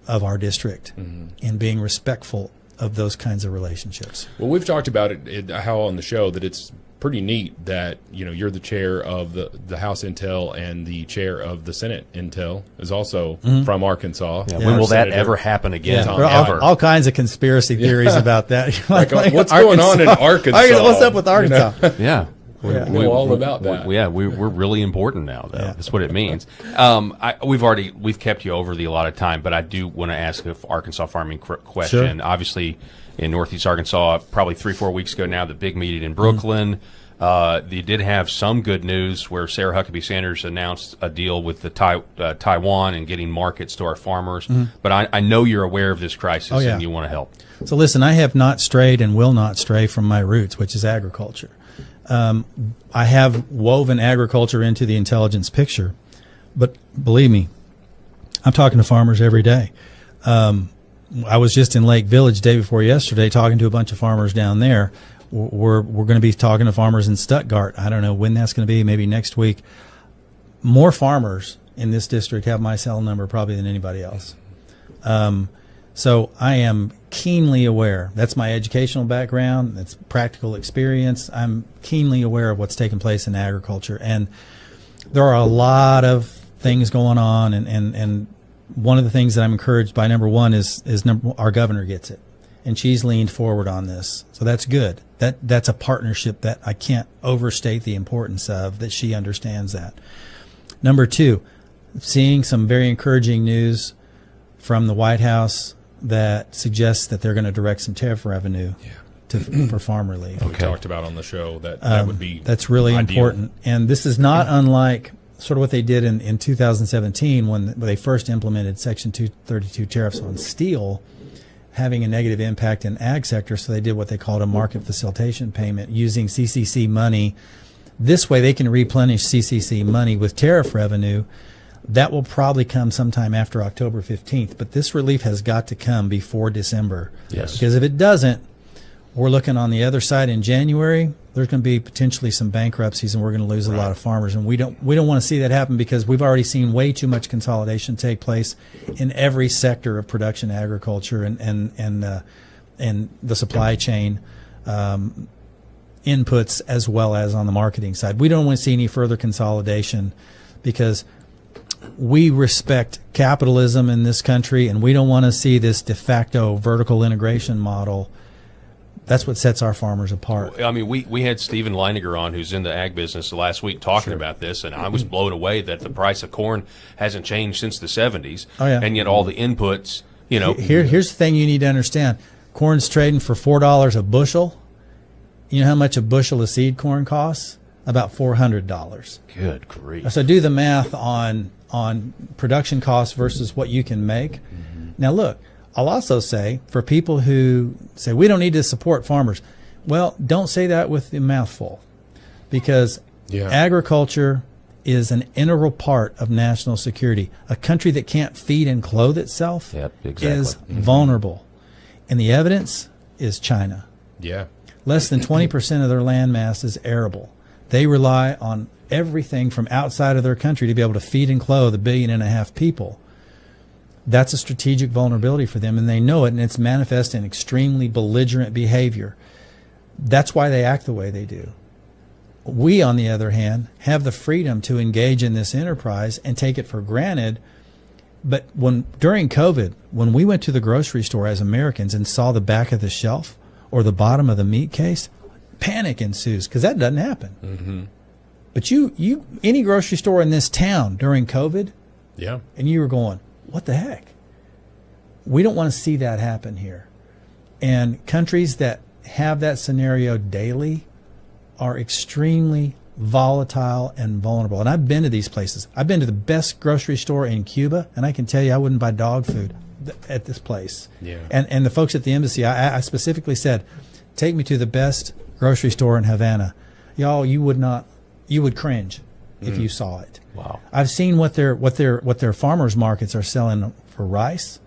of our district in being respectful of those kinds of relationships. Well, we've talked about it how on the show that it's pretty neat that you're the chair of the House Intel and the chair of the Senate Intel is also from Arkansas. Yeah, when will that ever happen again? Tom There are Ever. all kinds of conspiracy theories about that. What's going on in Arkansas? What's up with Arkansas? Yeah. We know all about that. We're really important now, though. Yeah. That's what it means. We've kept you over the allotted time, but I do want to ask a Arkansas farming question. Sure. Obviously, in Northeast Arkansas, probably 3-4 weeks ago now, the big meeting in Brooklyn. They did have some good news where Sarah Huckabee Sanders announced a deal with the Taiwan and getting markets to our farmers. But I know you're aware of this crisis and you want to help. So listen, I have not strayed and will not stray from my roots, which is agriculture. I have woven agriculture into the intelligence picture, but believe me, I'm talking to farmers every day. I was just in Lake Village day before yesterday talking to a bunch of farmers down there. We're going to be talking to farmers in Stuttgart. I don't know when that's going to be, maybe next week. More farmers in this district have my cell number probably than anybody else. So I am keenly aware. That's my educational background. That's practical experience. I'm keenly aware of what's taking place in agriculture. And there are a lot of things going on. And one of the things that I'm encouraged by, number one, is our governor gets it. And she's leaned forward on this. So that's good. That's a partnership that I can't overstate the importance of, that she understands that. Number two, seeing some very encouraging news from the White House that suggests that they're going to direct some tariff revenue for farm relief. We talked about on the show that would be that's really ideal. important. And this is not unlike sort of what they did in 2017 when they first implemented Section 232 tariffs on steel, having a negative impact in ag sector. So they did what they called a market facilitation payment using CCC money. This way they can replenish CCC money with tariff revenue. That will probably come sometime after October 15th, but this relief has got to come before December. Yes. Because if it doesn't, we're looking on the other side in January. There's going to be potentially some bankruptcies, and we're going to lose a lot of farmers. And we don't want to see that happen, because we've already seen way too much consolidation take place in every sector of production agriculture and the supply chain inputs, as well as on the marketing side. We don't want to see any further consolidation, because we respect capitalism in this country, and we don't want to see this de facto vertical integration model. That's what sets our farmers apart. I mean, we had Stephen Leininger on, who's in the ag business, last week talking about this, and I was blown away that the price of corn hasn't changed since the 70s. Oh, yeah. And yet all the inputs, Here's the thing you need to understand. Corn's trading for $4 a bushel. You know how much a bushel of seed corn costs? About $400. Good grief. So do the math on production costs versus what you can make. Now, look, I'll also say, for people who say we don't need to support farmers, well, don't say that with the mouthful, because agriculture is an integral part of national security. A country that can't feed and clothe itself is vulnerable. And the evidence is China. Yeah. Less than 20% of their land mass is arable. They rely on everything from outside of their country to be able to feed and clothe 1.5 billion people. That's a strategic vulnerability for them, and they know it, and it's manifest in extremely belligerent behavior. That's why they act the way they do. We, on the other hand, have the freedom to engage in this enterprise and take it for granted. But during COVID, when we went to the grocery store as Americans and saw the back of the shelf or the bottom of the meat case, panic ensues, because that doesn't happen. Mm-hmm. But you any grocery store in this town during COVID, and you were going, what the heck? We don't want to see that happen here. And countries that have that scenario daily are extremely volatile and vulnerable. And I've been to these places. I've been to the best grocery store in Cuba, and I can tell you I wouldn't buy dog food at this place. Yeah. And the folks at the embassy, I specifically said, take me to the best grocery store in Havana. Y'all, you would cringe if you saw it. Wow. I've seen what their farmers markets are selling for rice.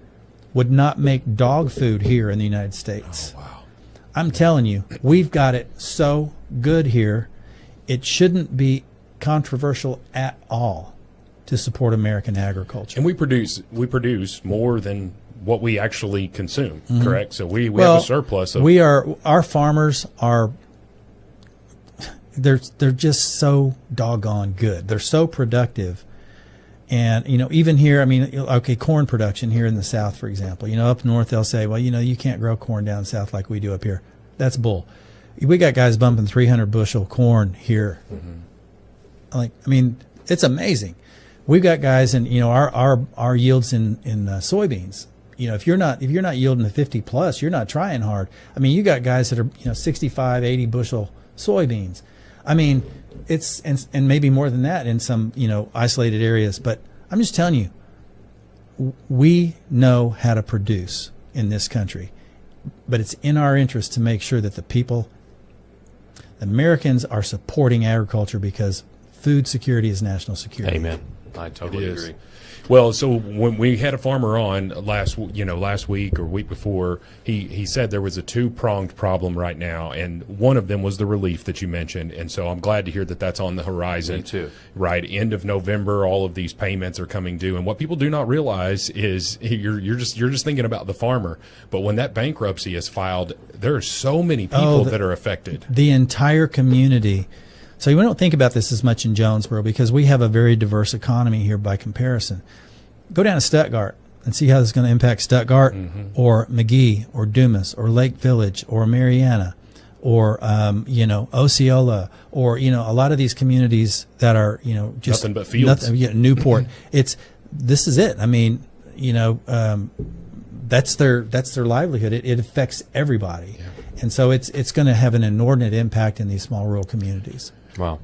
Would not make dog food here in the United States. Oh, wow. I'm telling you, we've got it so good here. It shouldn't be controversial at all to support American agriculture. And we produce more than what we actually consume, correct? So we have a surplus of our farmers are they're just so doggone good. They're so productive. And, even here, I mean, okay, corn production here in the South, for example, up north, they'll say, well, you can't grow corn down south like we do up here. That's bull. We got guys bumping 300 bushel corn here. It's amazing. We've got guys in, our yields in soybeans. If you're not yielding to 50 plus, you're not trying hard. I mean, you got guys that are, 65, 80 bushel soybeans. I mean, it's and maybe more than that in some isolated areas. But I'm just telling you, we know how to produce in this country, but it's in our interest to make sure that the people Americans are supporting agriculture because food security is national security. Amen. I totally agree. Well, so when we had a farmer on last week or week before, he said there was a two-pronged problem right now, and one of them was the relief that you mentioned, and so I'm glad to hear that that's on the horizon. Me too. Right, end of November, all of these payments are coming due, and what people do not realize is you're just thinking about the farmer, but when that bankruptcy is filed, there are so many people that are affected. The entire community. So we don't think about this as much in Jonesboro because we have a very diverse economy here by comparison. Go down to Stuttgart and see how this is going to impact Stuttgart or McGee or Dumas or Lake Village or Mariana or, Osceola or, a lot of these communities that are, just nothing but fields. Newport. This is it. I mean, that's their livelihood. It affects everybody. Yeah. And so it's going to have an inordinate impact in these small rural communities. Wow.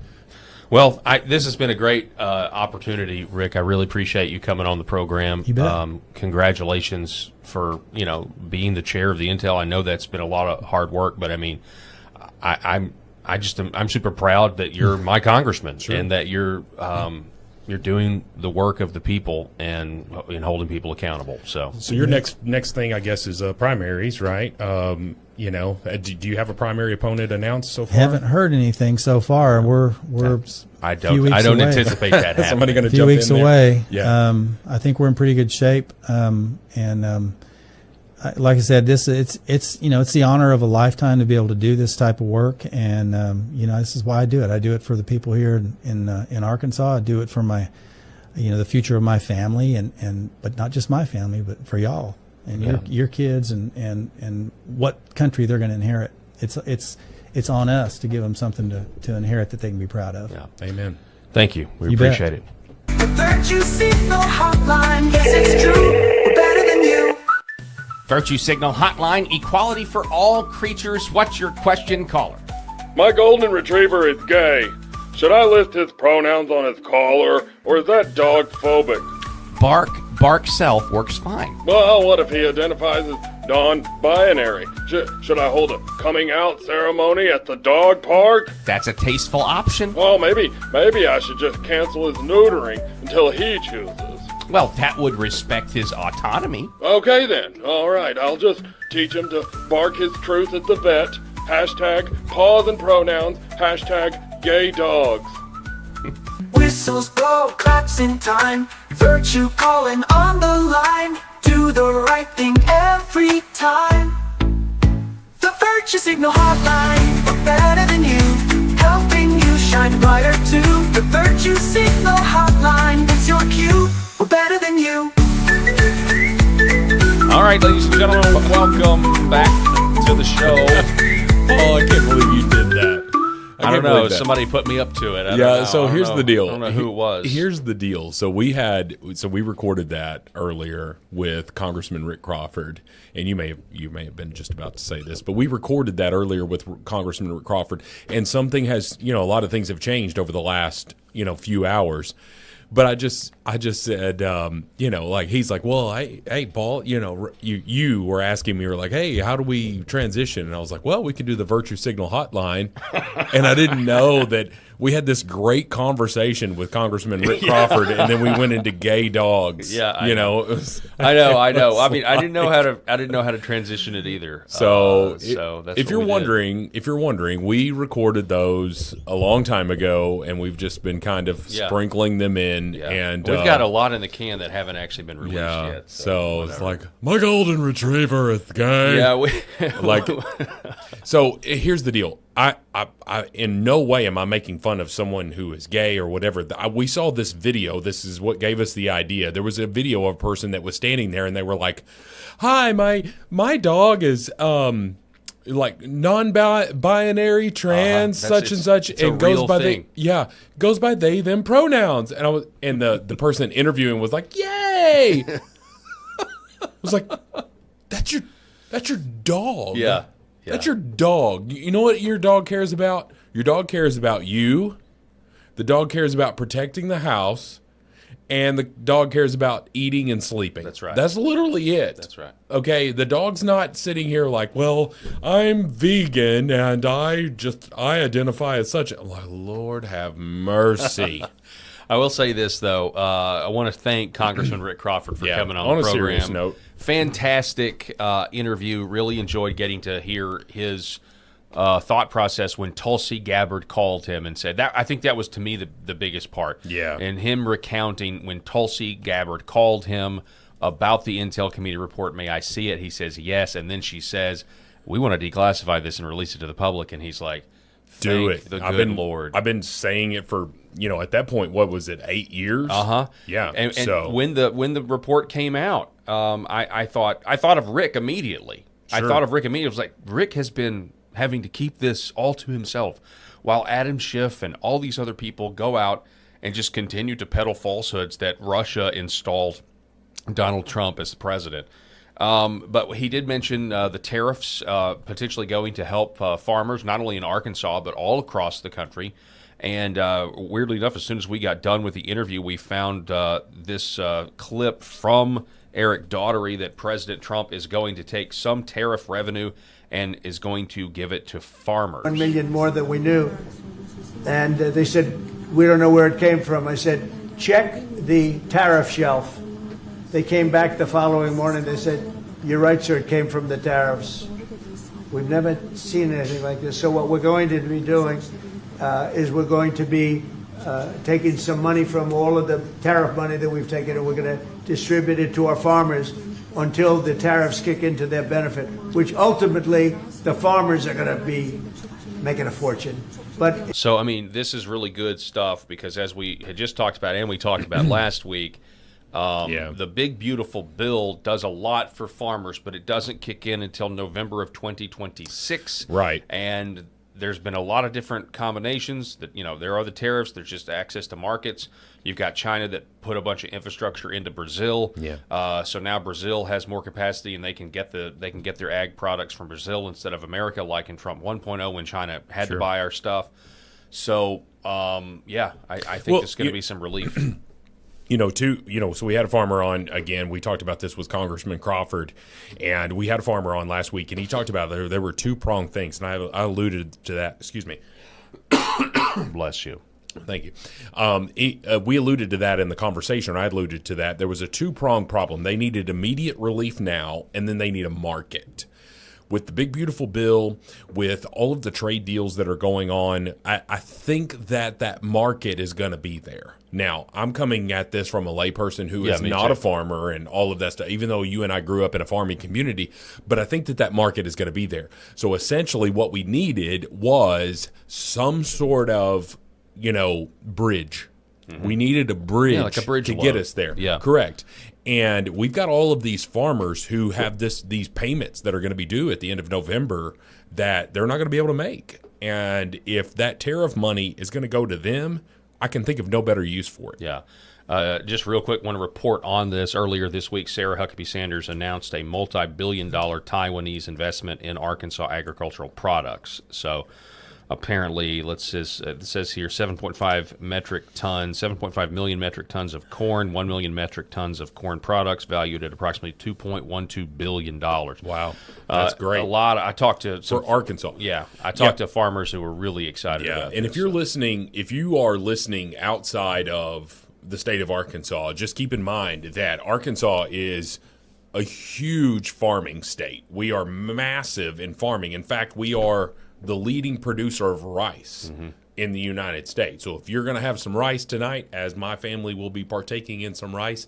Well, this has been a great opportunity, Rick. I really appreciate you coming on the program. You bet. Congratulations for being the chair of the Intel. I know that's been a lot of hard work, but I mean, I'm super proud that you're my congressman and that you're doing the work of the people and holding people accountable. So your next thing, I guess, is primaries, right? Do you have a primary opponent announced so far? Haven't heard anything so far. I don't anticipate that happening. Somebody going to a few jump weeks in there? away. Yeah. I think we're in pretty good shape. Like I said, it's the honor of a lifetime to be able to do this type of work, and this is why I do it. I do it for the people here in Arkansas. I do it for my, the future of my family, but not just my family, but for y'all and your kids and what country they're going to inherit. It's on us to give them something to inherit that they can be proud of. Yeah. Amen. Thank you. We You appreciate bet. it. The Virtue Signal Hotline, yes, it's true. We're better than you. Virtue Signal Hotline, equality for all creatures. What's your question, caller? My golden retriever is gay. Should I list his pronouns on his collar, or is that dog phobic? Bark self works fine. Well, what if he identifies as non-binary? Should I hold a coming out ceremony at the dog park? That's a tasteful option. Well, maybe I should just cancel his neutering until he chooses. Well, that would respect his autonomy. Okay then, alright, I'll just teach him to bark his truth at the vet. Hashtag pause and pronouns. Hashtag gay dogs. Whistles blow, claps in time. Virtue calling on the line. Do the right thing every time. The Virtue Signal Hotline, we're better than you. Helping you shine brighter too. The Virtue Signal Hotline, it's your cue. We're better than you. All right, ladies and gentlemen, welcome back to the show. Oh, I can't believe you did that. I don't know. Somebody put me up to it. I don't know. So here's the deal. I don't know who it was. Here's the deal. So we recorded that earlier with Congressman Rick Crawford, and you may have been just about to say this, but we recorded that earlier with Congressman Rick Crawford, and something has, a lot of things have changed over the last, few hours. But I just said, he's like, well, hey, Paul, you were asking me, you were like, hey, how do we transition? And I was like, well, we can do the Virtue Signal Hotline. And I didn't know that we had this great conversation with Congressman Rick Crawford, and then we went into gay dogs. Yeah, I know. I know. I mean, I didn't know how to transition it either. So that's if you're wondering, we recorded those a long time ago, and we've just been kind of sprinkling them in. Yeah. And we've got a lot in the can that haven't actually been released yet. So it's like, my golden retriever is gay. Yeah, So here's the deal. I in no way am I making fun of someone who is gay or whatever. We saw this video. This is what gave us the idea. There was a video of a person that was standing there, and they were like, "Hi, my dog is like non-binary, trans, such and such, and goes by goes by they them pronouns." And the person interviewing was like, "Yay!" I was like, "That's your dog." Yeah. That's your dog. You know what your dog cares about? Your dog cares about you. The dog cares about protecting the house. and the dog cares about eating and sleeping. That's right. That's literally it. That's right. Okay, the dog's not sitting here like, well, I'm vegan and I identify as such. Like, Lord have mercy. I will say this, though. I want to thank Congressman Rick Crawford for coming on the program. On a serious note. Fantastic interview. Really enjoyed getting to hear his thought process when Tulsi Gabbard called him and said that. I think that was, to me, the biggest part. Yeah. And him recounting when Tulsi Gabbard called him about the Intel Committee report, may I see it? He says yes, and then she says, we want to declassify this and release it to the public, and he's like, do thank it. the good Lord. I've been saying it for, at that point, what was it, 8 years? Yeah. And so when the report came out, I thought of Rick immediately. Sure. I thought of Rick immediately. It was like, Rick has been having to keep this all to himself, while Adam Schiff and all these other people go out and just continue to peddle falsehoods that Russia installed Donald Trump as the president. But he did mention the tariffs potentially going to help farmers, not only in Arkansas, but all across the country. And weirdly enough, as soon as we got done with the interview, we found this clip from Eric Daugherty that President Trump is going to take some tariff revenue and is going to give it to farmers. 1 million more than we knew. And they said, we don't know where it came from. I said, check the tariff shelf. They came back the following morning. They said, you're right, sir, it came from the tariffs. We've never seen anything like this. So what we're going to be doing is we're going to be taking some money from all of the tariff money that we've taken, and we're going to distribute it to our farmers until the tariffs kick into their benefit, which ultimately the farmers are going to be making a fortune. But so, I mean, this is really good stuff because as we had just talked about and we talked about last week, the big beautiful bill does a lot for farmers, but it doesn't kick in until November of 2026. Right. And there's been a lot of different combinations that, there are the tariffs, there's just access to markets. You've got China that put a bunch of infrastructure into Brazil. Yeah. So now Brazil has more capacity and they can get their ag products from Brazil instead of America, like in Trump 1.0 when China had to buy our stuff. So, I think there's going to be some relief. So we had a farmer on, again, we talked about this with Congressman Crawford, and we had a farmer on last week, and he talked about there were two-pronged things, and I alluded to that. Excuse me. Bless you. Thank you. We alluded to that in the conversation. I alluded to that. There was a two-pronged problem. They needed immediate relief now, and then they need a market. With the big, beautiful bill, with all of the trade deals that are going on, I think that market is going to be there. Now, I'm coming at this from a layperson who is not a farmer and all of that stuff, even though you and I grew up in a farming community, but I think that market is going to be there. So essentially what we needed was some sort of, bridge. Mm-hmm. We needed a bridge, like a bridge to loan. get us there. Yeah. Correct. And we've got all of these farmers who have these payments that are going to be due at the end of November that they're not going to be able to make. And if that tariff money is going to go to them, I can think of no better use for it. Yeah. Just real quick, want to report on this. Earlier this week, Sarah Huckabee Sanders announced a multi-billion-dollar Taiwanese investment in Arkansas agricultural products. So apparently, it says here 7.5 million metric tons of corn, 1 million metric tons of corn products valued at approximately $2.12 billion. Wow. That's great. I talked to for Arkansas. Yeah. I talked to farmers who were really excited about and this. if you are listening outside of the state of Arkansas, just keep in mind that Arkansas is a huge farming state. We are massive in farming. In fact, we are the leading producer of rice in the United States. So if you're going to have some rice tonight, as my family will be partaking in some rice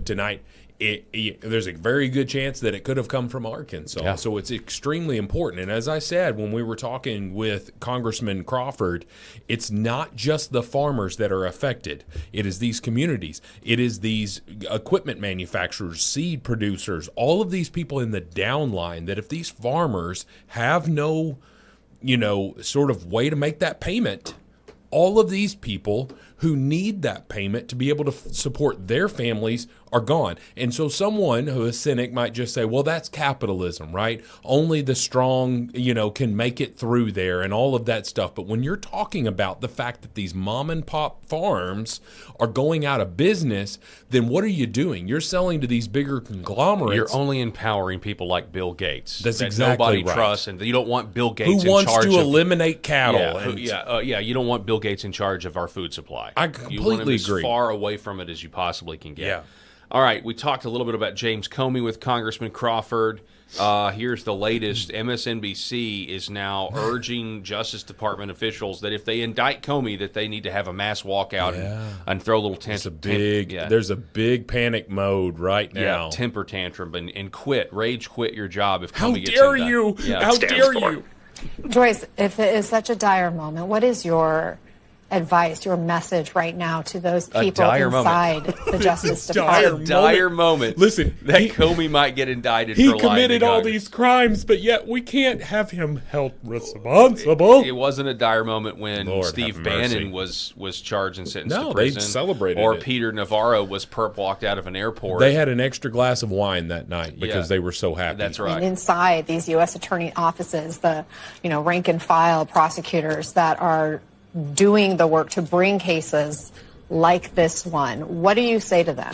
tonight, there's a very good chance that it could have come from Arkansas. Yeah. So it's extremely important. And as I said, when we were talking with Congressman Crawford, it's not just the farmers that are affected. It is these communities. It is these equipment manufacturers, seed producers, all of these people in the downline that if these farmers have no sort of way to make that payment, all of these people who need that payment to be able to support their families are gone. And so someone who is cynic might just say, well, that's capitalism, right? Only the strong, can make it through there and all of that stuff. But when you're talking about the fact that these mom and pop farms are going out of business, then what are you doing? You're selling to these bigger conglomerates. You're only empowering people like Bill Gates. That's that exactly nobody right. trusts, and you don't want Bill Gates who in wants charge to of eliminate cattle. You don't want Bill Gates in charge of our food supply. I You want completely him as agree. far away from it as you possibly can get. Yeah. All right, we talked a little bit about James Comey with Congressman Crawford. Here's the latest. MSNBC is now urging Justice Department officials that if they indict Comey, that they need to have a mass walkout and throw a little There's a big panic mode right now. temper tantrum and rage quit your job if How Comey gets dare indicted. you? Yeah. How dare you? Joyce, if it is such a dire moment, what is your advice, your message right now to those people inside the Justice Department? A dire moment. Listen, that Comey might get indicted He for lying committed to all Congress. these crimes, but yet we can't have him held responsible. It wasn't a dire moment when Lord Steve have mercy. Bannon was charged and sentenced No, to they prison. celebrated Or it. Peter Navarro was perp walked out of an airport. They had an extra glass of wine that night because they were so happy. That's right. And inside these U.S. attorney offices, the rank and file prosecutors that are doing the work to bring cases like this one, what do you say to them?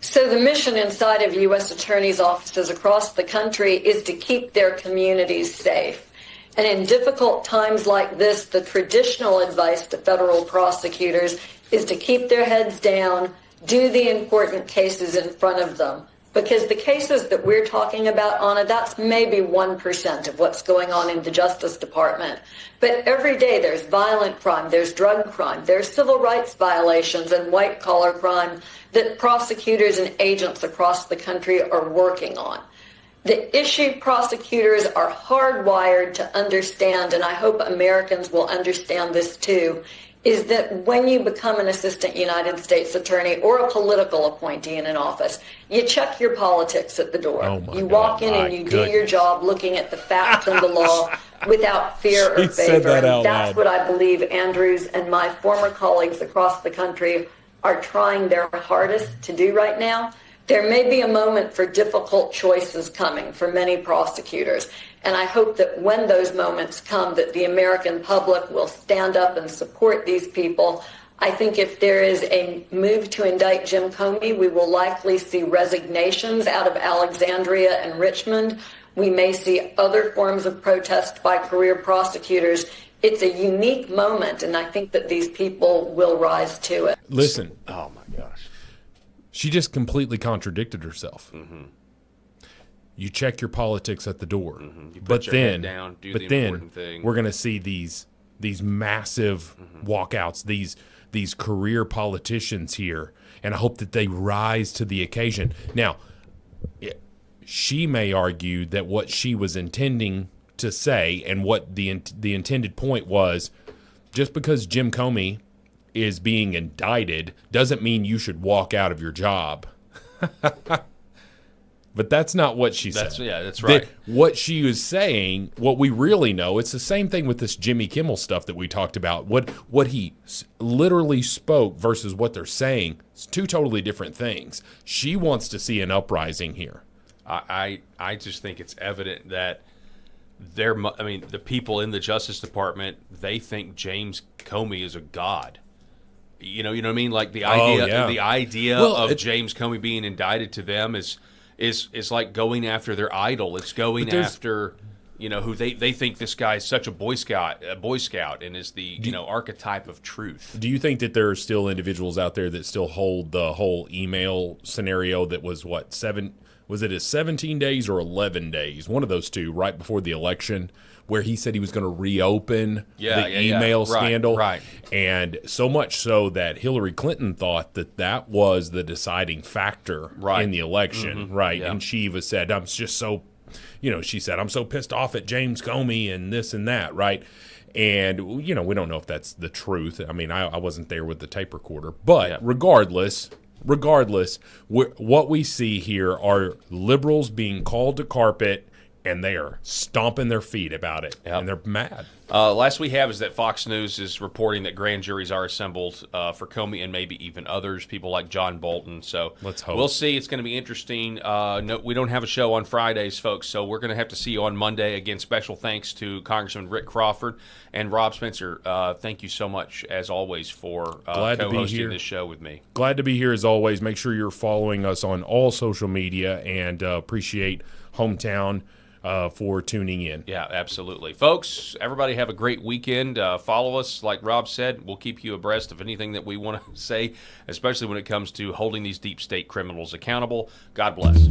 So the mission inside of U.S. attorneys' offices across the country is to keep their communities safe. And in difficult times like this, the traditional advice to federal prosecutors is to keep their heads down, do the important cases in front of them. Because the cases that we're talking about, Anna, that's maybe 1% of what's going on in the Justice Department. But every day there's violent crime, there's drug crime, there's civil rights violations and white-collar crime that prosecutors and agents across the country are working on. The issue prosecutors are hardwired to understand, and I hope Americans will understand this too, is that when you become an assistant United States attorney or a political appointee in an office, you check your politics at the door. You walk in and you do your job looking at the facts and the law without fear or favor. And that's what I believe Andrews and my former colleagues across the country are trying their hardest to do right now. There may be a moment for difficult choices coming for many prosecutors. And I hope that when those moments come, that the American public will stand up and support these people. I think if there is a move to indict Jim Comey, we will likely see resignations out of Alexandria and Richmond. We may see other forms of protest by career prosecutors. It's a unique moment, and I think that these people will rise to it. Listen. Oh, my gosh. She just completely contradicted herself. Mm-hmm. You check your politics at the door, You but put your head down, do the important thing. We're going to see these massive walkouts, these career politicians here, and I hope that they rise to the occasion. Now, she may argue that what she was intending to say and what the intended point was, just because Jim Comey is being indicted doesn't mean you should walk out of your job. But that's not what she said. That's right. What she was saying, what we really know, it's the same thing with this Jimmy Kimmel stuff that we talked about. What he literally spoke versus what they're saying, it's two totally different things. She wants to see an uprising here. I just think it's evident that the people in the Justice Department, they think James Comey is a god. You know what I mean? Like the idea of James Comey being indicted to them is like going after their idol. It's going after who they think this guy is such a Boy Scout, and is the archetype of truth. Do you think that there are still individuals out there that still hold the whole email scenario that was was it 17 days or 11 days, one of those two, right before the election, where he said he was going to reopen the email scandal? Right. And so much so that Hillary Clinton thought that was the deciding factor in the election, right? Yeah. And she even said, I'm just so, she said, I'm so pissed off at James Comey and this and that, right? And, we don't know if that's the truth. I mean, I wasn't there with the tape recorder. But regardless, what we see here are liberals being called to carpet, and they are stomping their feet about it, and they're mad. Last we have is that Fox News is reporting that grand juries are assembled for Comey and maybe even others, people like John Bolton. So let's hope. We'll see. It's going to be interesting. No, we don't have a show on Fridays, folks, so we're going to have to see you on Monday. Again, special thanks to Congressman Rick Crawford and Rob Spencer. Thank you so much, as always, for co-hosting this show with me. Glad to be here, as always. Make sure you're following us on all social media, and appreciate Hometown for tuning in. Yeah, absolutely. Folks, everybody have a great weekend. Follow us, like Rob said. We'll keep you abreast of anything that we want to say, especially when it comes to holding these deep state criminals accountable. God bless.